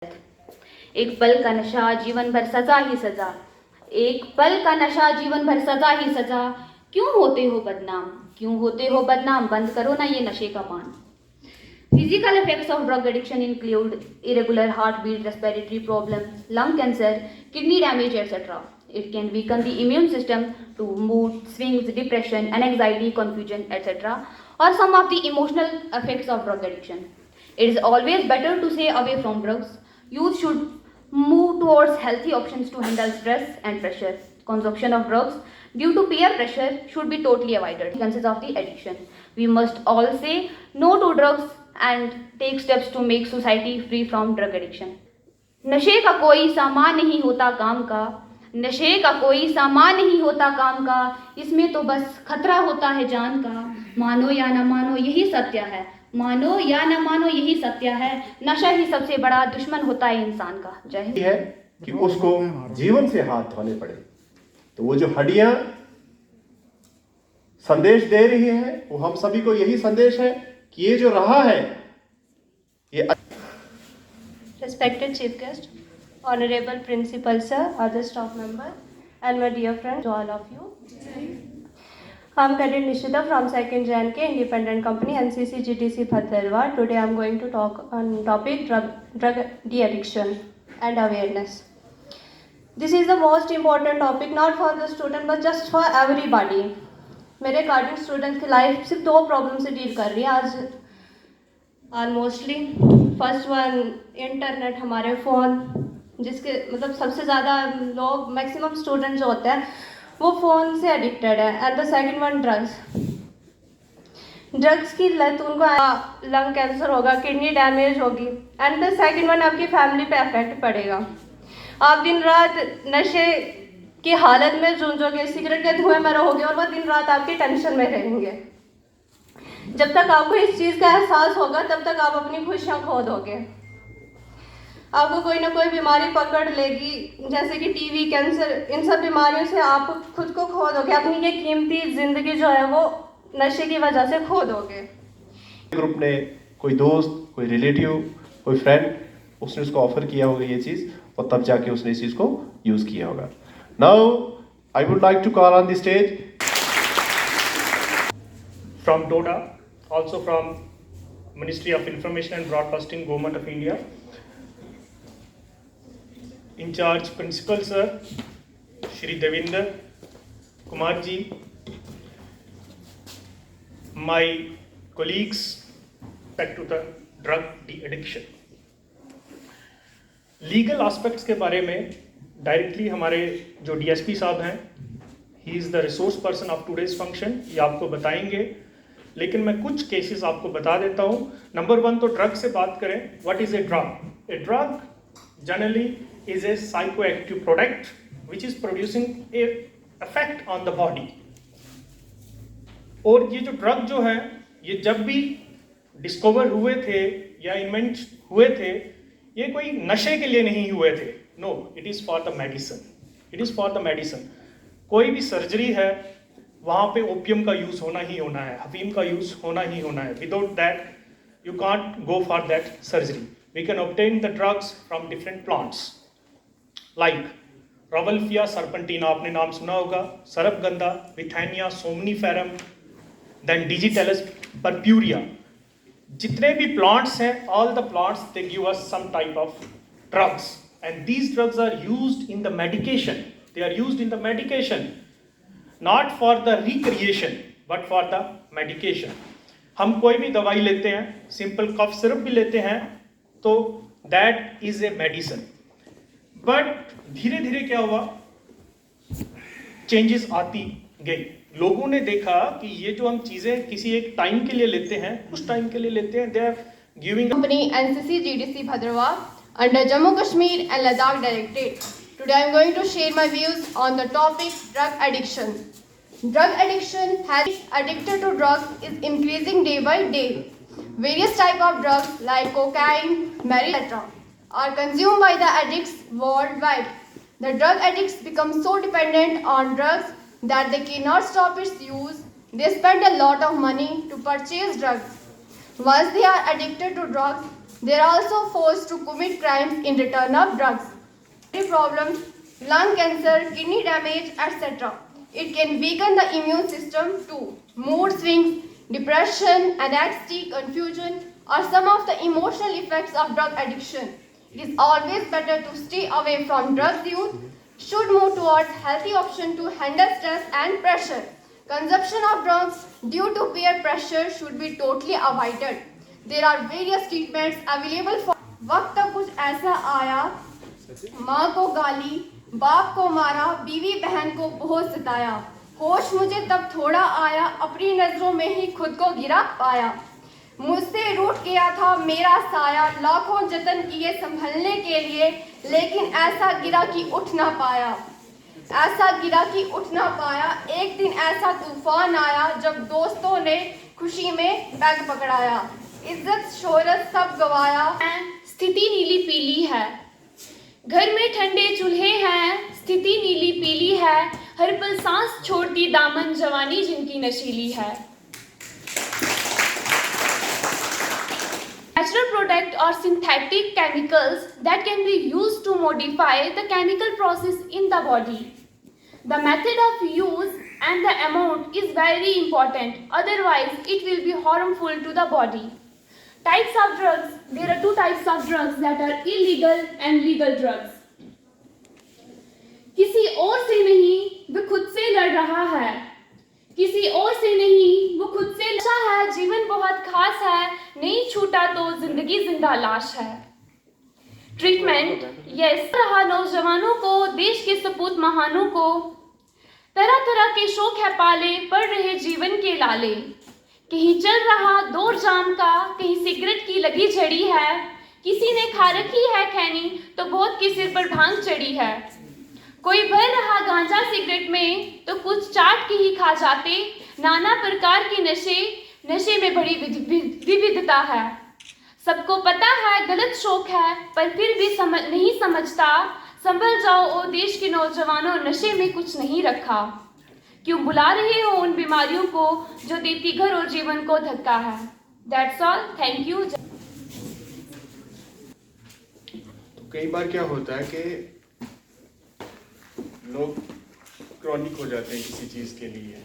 एक पल का नशा जीवन भर सजा ही सजा, एक पल का नशा जीवन भर सजा ही सजा। क्यों होते हो बदनाम, क्यों होते हो बदनाम, बंद करो ना ये नशे का पान। Physical effects of drug addiction include irregular heartbeat, respiratory problems, lung cancer, kidney damage, etc. It can weaken the immune system to mood swings, depression, anxiety, confusion, etc. or some of the emotional effects of drug addiction. It is always better to stay away from drugs. Youth should move towards healthy options to handle stress and pressure. Consumption of drugs due to peer pressure should be totally avoided. Consequences of the addiction. We must all say no to drugs and take steps to make society free from drug addiction. नशे का कोई सामान नहीं होता काम का, नशे का कोई सामान नहीं होता काम का, इसमें तो बस खतरा होता है जान का। मानो या न मानो यही सत्य है, मानो या न मानो यही सत्य है, नशा ही सबसे बड़ा दुश्मन होता है इंसान का। जय हिंद। है कि उसको जीवन से हाथ धोने पड़े। तो वो जो हड्डियां संदेश दे रही है, वो हम सभी को यही संदेश है कि ये जो रहा है ये। Respected Chief Guest, Honorable Principal Sir, other staff member, and my dear friends, all of you. I'm Cadet Nishita from 2nd JNK Independent Company NCC GTC Bhadarwar. Today I'm going to talk on topic drug de-addiction and awareness. This is the most important topic not for the student but just for everybody. मेरे according students की life सिर्फ 2 problem से deal कर रही है आज almostly. First one internet, हमारे phone, जिसके मतलब सबसे ज़्यादा लोग मैक्सिमम स्टूडेंट जो होते हैं वो फ़ोन से एडिक्टेड है। And the second one drugs की लत, उनको लंग कैंसर होगा, किडनी डैमेज होगी। एंड द सेकंड वन आपकी फैमिली पे इफेक्ट पड़ेगा। आप दिन रात नशे की हालत में जूझोगे, सिगरेट के धुएं में रहोगे और वह दिन रात आपकी टेंशन में रहेंगे। जब तक आपको इस चीज़ का एहसास होगा तब तक आप अपनी खुशियाँ खो दोगे। आपको कोई ना कोई बीमारी पकड़ लेगी, जैसे कि टीवी, कैंसर, इन सब बीमारियों से आप खुद को खो दोगे। अपनी ये कीमती जिंदगी जो है वो नशे की वजह से खो दोगे। ग्रुप ने कोई दोस्त, कोई रिलेटिव, कोई फ्रेंड, उसने उसको ऑफर किया होगा ये चीज़ और तब जाके उसने इस चीज़ को यूज़ किया होगा। Now I would like to call on the stage from DODA, also from Ministry of Information and Broadcasting, Government of India, in charge Principal Sir Shri Devinder Kumar ji, my colleagues, back to the drug de-addiction. Legal aspects के बारे में directly हमारे जो DSP साहब हैं, he is the resource person of today's function, ये आपको बताएंगे। लेकिन मैं कुछ केसेस आपको बता देता हूँ। नंबर 1 तो ड्रग से बात करें। What is a drug? A drug generally is a psychoactive product which is producing A effect on the body. और ये जो ड्रग जो है, ये जब भी डिस्कवर हुए थे या इन्वेंट हुए थे, ये कोई नशे के लिए नहीं हुए थे। No, it is for the medicine, it is for the medicine. कोई भी सर्जरी है वहाँ पे ओपियम का यूज़ होना ही होना है, अफीम का यूज़ होना ही होना है। Without that you can't go for that surgery. We can obtain the drugs from different plants like Rauwolfia serpentina, आपने नाम सुना होगा, sarpagandha, Withania, somniferum, then Digitalis purpurea. जितने भी प्लांट्स हैं, all the plants they give us some type of drugs and these drugs are used in the medication. They are used in the medication, not for the recreation but for the medication. हम कोई भी दवाई लेते हैं, simple cough syrup भी लेते हैं, तो that is a medicine. But धीरे धीरे क्या हुआ, चेंजेस आती गई। लोगों ने देखा कि ये जो हम चीज़ें किसी एक टाइम के लिए लेते हैं, उस टाइम के लिए लेते हैं, they are giving Company NCC GDC Bhadarwar under Jammu Kashmir and Ladakh Directorate. Today I am going to share my views on the topic drug addiction. Drug addiction has addicted to drugs is increasing day by day. Various type of drugs like cocaine, marijuana, etc. are consumed by the addicts worldwide. The drug addicts become so dependent on drugs that they cannot stop its use. They spend a lot of money to purchase drugs. Once they are addicted to drugs, They are also forced to commit crimes in return of drugs. Problems, lung cancer, kidney damage, etc. It can weaken the immune system too. Mood swings, depression, anxiety, confusion are some of the emotional effects of drug addiction. It is always better to stay away from drugs. Youth should move towards healthy options to handle stress and pressure. Consumption of drugs due to peer pressure should be totally avoided. There are various treatments available for वक्त कुछ ऐसा आया, माँ को गाली, बाप को मारा, बीवी बहन को बहुत सताया, होश मुझे तब थोड़ा आया, अपनी नजरों में ही खुद को गिरा पाया, मुझसे रूठ गया था मेरा साया, लाखों जतन किए संभलने के लिए, लेकिन ऐसा गिरा कि उठ ना पाया, ऐसा गिरा कि उठ ना पाया। एक दिन ऐसा तूफान आया जब दोस्तों ने खुशी में बैग पकड़ाया, इज्जत शोहरत सब गवाया। स्थिति नीली पीली है, घर में ठंडे चूल्हे हैं, स्थिति नीली पीली है, हर पल सांस छोड़ती दामन जवानी जिनकी नशीली है। Natural product or synthetic chemicals that can be used to modify the chemical process in the body. The method of use and the amount is very important, otherwise it will be harmful to the body. Types of drugs. There are two types of drugs that are illegal and legal drugs. किसी और से नहीं वो खुद से लड़ रहा है, किसी और से नहीं वो खुद से लड़ा है, जीवन बहुत खास है, नहीं छूटा तो जिंदगी जिंदा लाश है। ट्रीटमेंट यस रहा नौजवानों को, देश के सपूत महानों को, तरह तरह के शौक है पाले, पढ़ रहे जीवन के लाले, कहीं चल रहा दौर जाम का, कहीं सिगरेट की लगी झड़ी है, किसी ने खा रखी है खैनी तो बहुत के सिर पर भांग चढ़ी है, कोई भर रहा गांजा सिगरेट में तो कुछ चाट के ही खा जाते, नाना प्रकार के नशे में बड़ी विविधता है, सबको पता है गलत शौक है पर फिर भी नहीं समझता, संभल जाओ ओ देश के नौजवानों, नशे में कुछ नहीं रखा, क्यों बुला रहे हो उन बीमारियों को जो देती घर और जीवन को धक्का है। That's all. Thank you. तो कई बार क्या होता है कि लोग क्रॉनिक हो जाते हैं किसी चीज के लिए,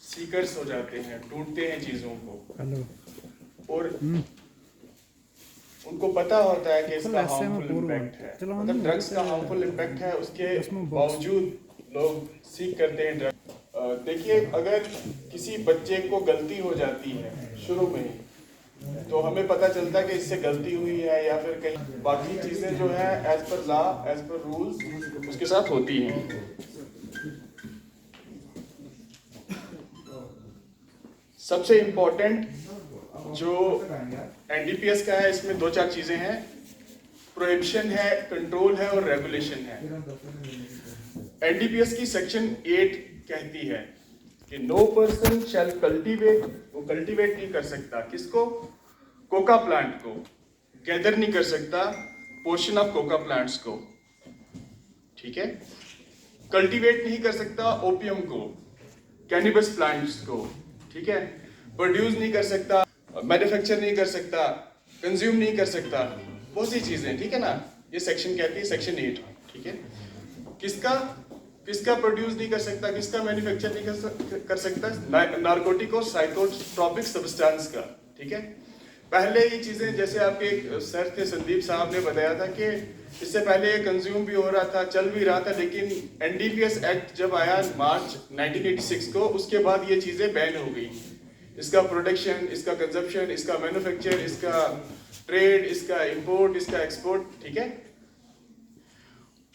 सीकर्स हो जाते हैं, ढूंढते हैं चीजों को, और उनको पता होता है कि इसका हार्मफुल इम्पैक्ट है, मतलब ड्रग्स का हार्मफुल इम्पैक्ट है, उसके बावजूद लोग सीख करते हैं ड्रग्स। देखिए, अगर किसी बच्चे को गलती हो जाती है शुरू में ही, तो हमें पता चलता है कि इससे गलती हुई है, या फिर कहीं बाकी चीजें जो है as per law, as per rules उसके साथ होती हैं। सबसे इम्पोर्टेंट जो एनडीपीएस का है, इसमें 2-4 चीजें हैं, प्रोहिबिशन है, कंट्रोल है और रेगुलेशन है। एनडीपीएस की सेक्शन 8 कहती है कि नो पर्सन शैल कल्टीवेट, वो कल्टीवेट नहीं कर सकता, किसको? कोका प्लांट को, गैदर नहीं कर सकता पोर्शन ऑफ कोका प्लांट्स को, ठीक है? कल्टीवेट नहीं कर सकता ओपियम को, कैनिबस प्लांट्स को, ठीक है? प्रोड्यूस नहीं कर सकता, मैन्युफैक्चर नहीं कर सकता, कंज्यूम नहीं कर सकता, बहुत सी चीजें, ठीक है ना? ये सेक्शन कहती है, सेक्शन 8, ठीक है? किसका प्रोड्यूस नहीं कर सकता, किसका मैन्युफैक्चर नहीं कर सकता? नार्कोटिक और साइकोट्रॉपिक सब्सटेंस का, ठीक है? पहले ये चीजें, जैसे आपके सर थे संदीप साहब ने बताया था कि इससे पहले कंज्यूम भी हो रहा था, चल भी रहा था, लेकिन एनडीपीएस एक्ट जब आया मार्च 1986 को, उसके बाद ये चीजें बैन हो गई। इसका प्रोडक्शन, इसका कंजप्शन, इसका मैन्युफैक्चर, इसका ट्रेड, इसका इंपोर्ट, इसका एक्सपोर्ट, ठीक है?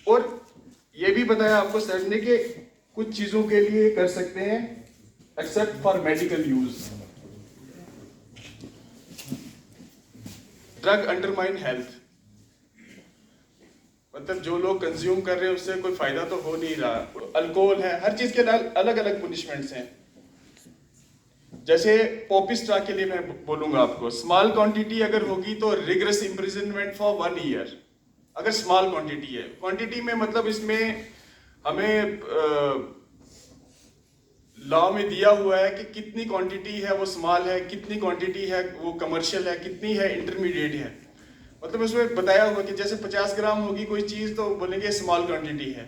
और ये भी बताया आपको सर ने कि कुछ चीजों के लिए कर सकते हैं except for medical use. Drug undermine health, मतलब जो लोग कंज्यूम कर रहे हैं उससे कोई फायदा तो हो नहीं रहा। अल्कोहल है, हर चीज के अलग अलग पनिशमेंट्स हैं। जैसे पॉपी स्टार के लिए मैं बोलूंगा आपको, स्मॉल क्वांटिटी अगर होगी तो रिगरस इम्प्रिजनमेंट फॉर 1 ईयर, अगर स्मॉल क्वांटिटी है। क्वांटिटी में मतलब इसमें हमें लॉ में दिया हुआ है कि कितनी क्वांटिटी है वो स्मॉल है, कितनी क्वांटिटी है वो कमर्शियल है, कितनी है इंटरमीडिएट है। मतलब उसमें बताया हुआ कि जैसे 50 ग्राम होगी कोई चीज़ तो बोलेंगे स्मॉल क्वांटिटी है,